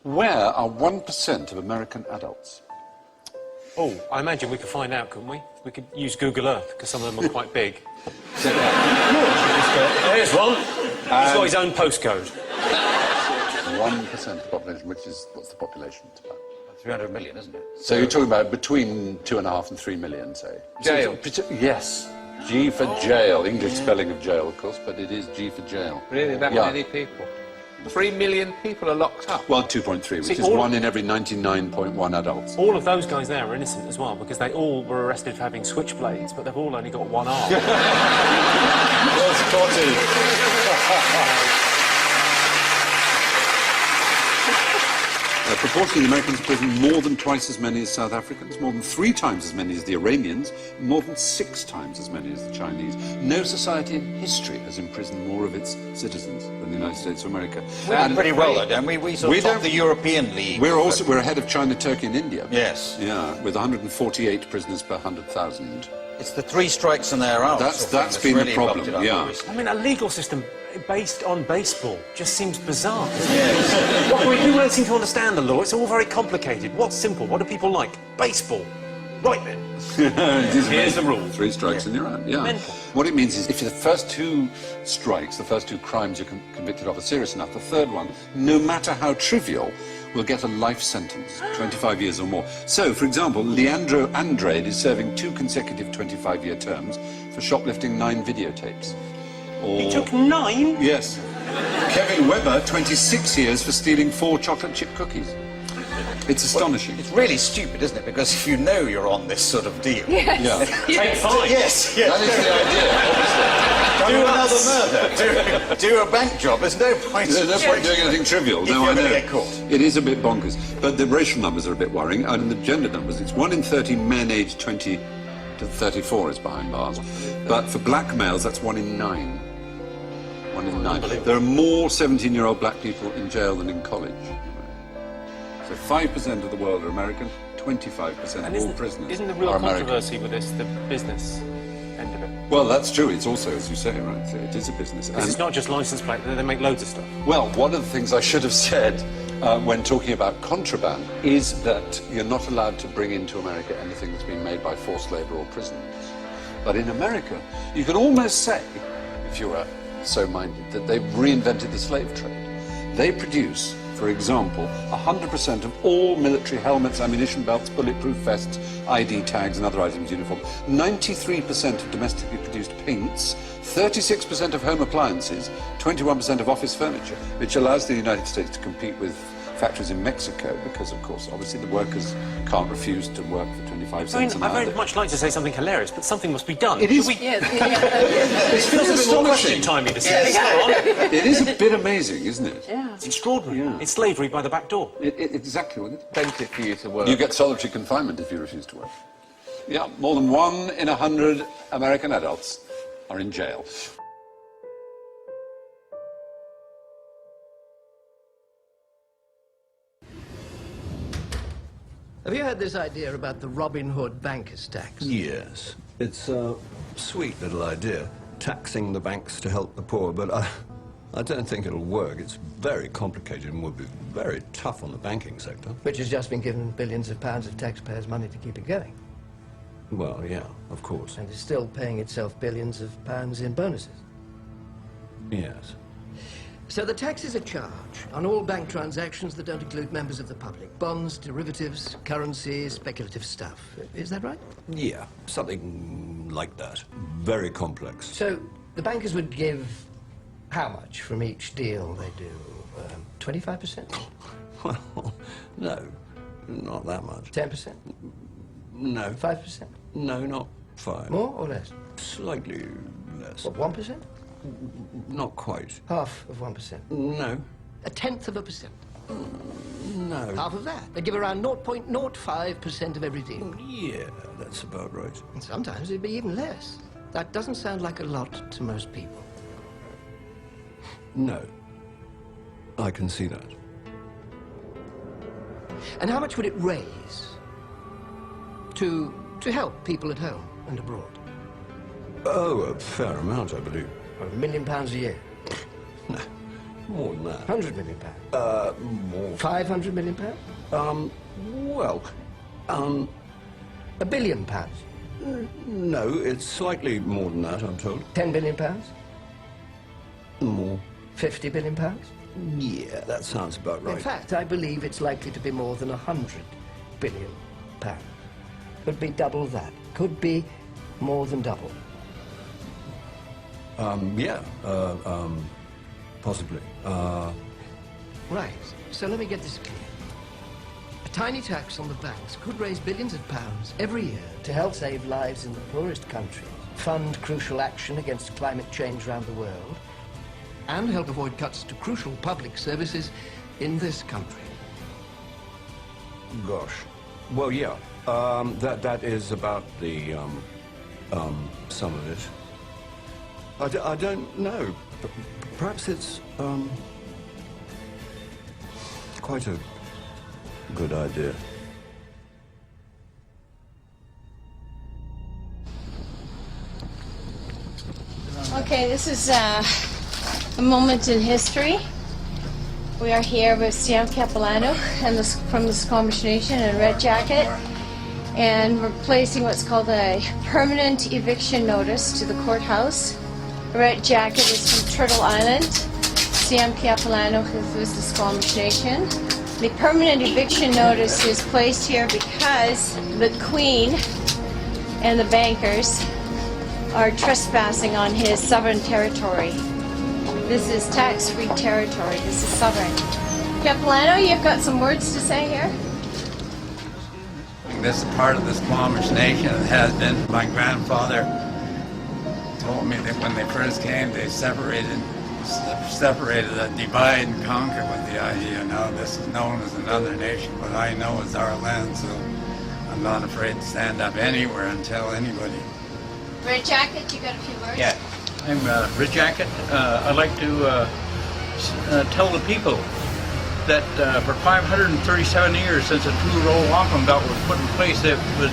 Where are 1% of American adults? Oh, I imagine we could find out, couldn't we? We could use Google Earth, because some of them are quite big. There's one. He's got his own postcode. 1% of the population, which is, what's the population? It's about 300 million, isn't it? So you're talking about between 2.5 and 3 million, say? Jail. Yes. G for jail. English spelling of jail, of course, but it is G for jail. Really, that many people? 3 million people are locked up? Well, 2.3, which is 1 in every 99.1 adults. All of those guys there are innocent as well, because they all were arrested for having switchblades, but they've all only got one arm. Well spotted. Proportionally, the Americans imprison more than twice as many as South Africans, more than 3 times as many as the Iranians, more than 6 times as many as the Chinese. No society in history has imprisoned more of its citizens than the United States of America. We're doing pretty well, though, don't we? We sort of top the European League. We're ahead of China, Turkey and India. Yes. Yeah, with 148 prisoners per 100,000. It's the 3 strikes and they're out. That's been really the problem, yeah. I mean, a legal system based on baseball just seems bizarre. Yes. People don't seem to understand the law. It's all very complicated. What's simple? What do people like? Baseball. Right then. Here's the rule. 3 strikes and you're out, yeah. Mental. What it means is if the first 2 strikes, the first 2 crimes you're convicted of are serious enough, the third one, no matter how trivial, will get a life sentence, 25 years or more. So, for example, Leandro Andrade is serving 2 consecutive 25-year terms for shoplifting 9 videotapes. Or... He took 9? Yes. Kevin Webber, 26 years for stealing 4 chocolate chip cookies. It's astonishing. Well, it's really stupid, isn't it? Because if you know you're on this sort of deal... Yes. Yeah. Take 5. Yes, yes. That is the idea, obviously. Do another murder. Do a bank job. There's no point... There's no point doing anything trivial. If No, you're I know. going to get caught. It is a bit bonkers. But the racial numbers are a bit worrying, and the gender numbers, it's 1 in 30 men aged 20 to 34 is behind bars. But for black males, that's 1 in 9. 1 in 9. There are more 17-year-old black people in jail than in college. So 5% of the world are American, 25% of all prisoners Isn't the real are American. controversy with this the business end of it? Well, that's true. It's also, as you say, right, it is a business. Because it's not just license plate, they make loads of stuff. Well, one of the things I should have said when talking about contraband is that you're not allowed to bring into America anything that's been made by forced labour or prisoners. But in America, you can almost say, if you were so minded, that they've reinvented the slave trade. They produce, for example, 100% of all military helmets, ammunition belts, bulletproof vests, ID tags and other items uniform, 93% of domestically produced paints, 36% of home appliances, 21% of office furniture, which allows the United States to compete with factories in Mexico because, of course, obviously the workers can't refuse to work for 25 cents an hour. I very much like to say something hilarious, but something must be done. It is. Yes. It feels a bit more astonishing. question-timey to say. Come on. It is a bit amazing, isn't it? Yeah. It's extraordinary. Yeah. It's slavery by the back door. Exactly. What it? Benefit for you to work. You get solitary confinement if you refuse to work. Yeah, more than 1 in 100 American adults are in jail. Have you heard this idea about the Robin Hood bankers' tax? Yes. It's a sweet little idea, taxing the banks to help the poor, but I don't think it'll work. It's very complicated and would be very tough on the banking sector. Which has just been given billions of pounds of taxpayers' money to keep it going. Well, yeah, of course. And is still paying itself billions of pounds in bonuses. Yes. So the tax is a charge on all bank transactions that don't include members of the public. Bonds, derivatives, currency, speculative stuff. Is that right? Yeah, something like that. Very complex. So the bankers would give how much from each deal they do? 25%? Well, no, not that much. 10%? No. 5%? No, not 5. More or less? Slightly less. What, 1%? Not quite. Half of 1%? No. 1/10%? No. Half of that. They give around 0.05% of every deal. Yeah, that's about right. And sometimes it'd be even less. That doesn't sound like a lot to most people. No. I can see that. And how much would it raise to help people at home and abroad? Oh, a fair amount, I believe. £1 million a year. No, more than that. 100 million pounds? More. 500 million pounds? Well, £1 billion? no, it's slightly more than that, I'm told. £10 billion? More. £50 billion? Yeah, that sounds about right. In fact, I believe it's likely to be more than £100 billion. Could be double that. Could be more than double. Yeah, possibly. Right. So let me get this clear. A tiny tax on the banks could raise billions of pounds every year to help save lives in the poorest countries, fund crucial action against climate change around the world, and help avoid cuts to crucial public services in this country. Gosh. Well, yeah. That is about the, some of it. I don't know. Perhaps it's, quite a good idea. Okay, this is a moment in history. We are here with Sam Capilano and from the Esclavage Nation in Red Jacket, and we're placing what's called a permanent eviction notice to the courthouse. Red Jacket is from Turtle Island. Sam Capilano is the Esclavage Nation. The permanent eviction notice is placed here because the Queen and the bankers are trespassing on his sovereign territory. This is tax-free territory. This is sovereign. Capilano, you've got some words to say here? This is part of the Esclavage Nation. It has been. My grandfather told me that when they first came, they separated, divide and conquer with the idea. Now this is known as another nation, but I know it's our land, so I'm not afraid to stand up anywhere and tell anybody. Red Jacket, you got a few words? Yeah, I'm Red Jacket. I'd like to tell the people that for 537 years since the two-row wampum belt was put in place, it was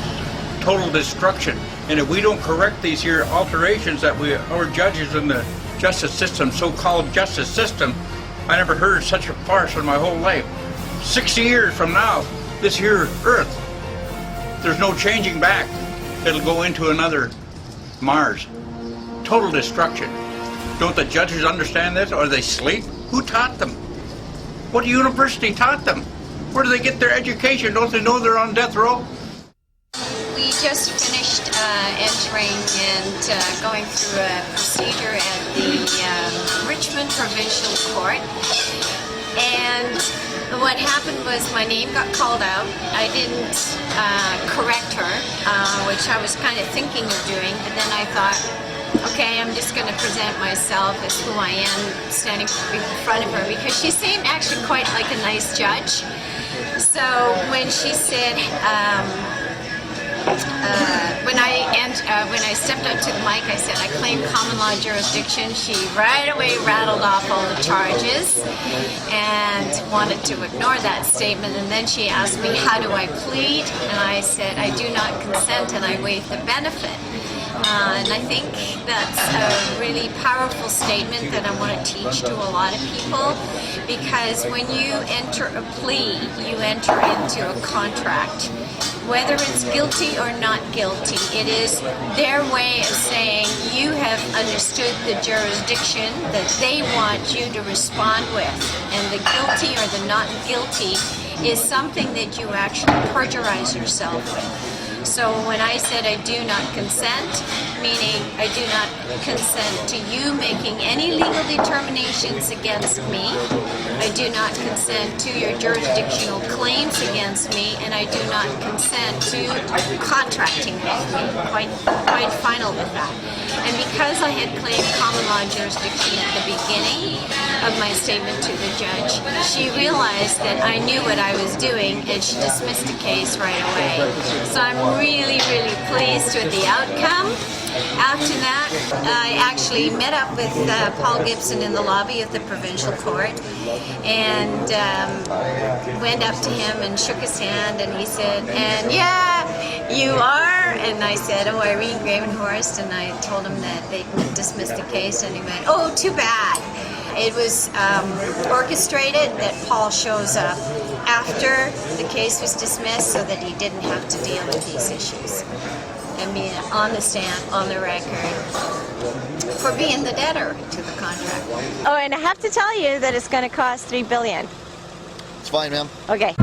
total destruction. And if we don't correct these here alterations that our judges in the justice system, so-called justice system, I never heard such a farce in my whole life. 60 years from now, this here earth, there's no changing back. It'll go into another Mars. Total destruction. Don't the judges understand this, or they sleep? Who taught them? What university taught them? Where do they get their education? Don't they know they're on death row? We just finished entering and going through a procedure at the Richmond Provincial Court, and what happened was my name got called out. I didn't correct her, which I was kind of thinking of doing, but then I thought, okay, I'm just going to present myself as who I am standing in front of her, because she seemed actually quite like a nice judge. So when she said, when I stepped up to the mic, I said I claim common law jurisdiction. She right away rattled off all the charges and wanted to ignore that statement. And then she asked me, how do I plead? And I said, I do not consent and I waive the benefit. And I think that's a really powerful statement that I want to teach to a lot of people, because when you enter a plea, you enter into a contract. Whether it's guilty or not guilty, it is their way of saying you have understood the jurisdiction that they want you to respond with. And the guilty or the not guilty is something that you actually perjurize yourself with. So when I said I do not consent, meaning I do not consent to you making any legal determinations against me, I do not consent to your jurisdictional claims against me, and I do not consent to contracting with me. Quite final with that. And because I had claimed common law jurisdiction at the beginning of my statement to the judge, she realized that I knew what I was doing, and she dismissed the case right away. So I'm really, really pleased with the outcome. After that, I actually met up with Paul Gibson in the lobby of the provincial court, and went up to him and shook his hand, and he said, and yeah, you are? And I said, oh, Irene Gravenhorst, and I told him that they dismissed the case, and he went, oh, too bad. it was orchestrated that Paul shows up after the case was dismissed so that he didn't have to deal with these issues. And being on the stand, on the record, for being the debtor to the contract. Oh, and I have to tell you that it's going to cost $3 billion. It's fine, ma'am. Okay.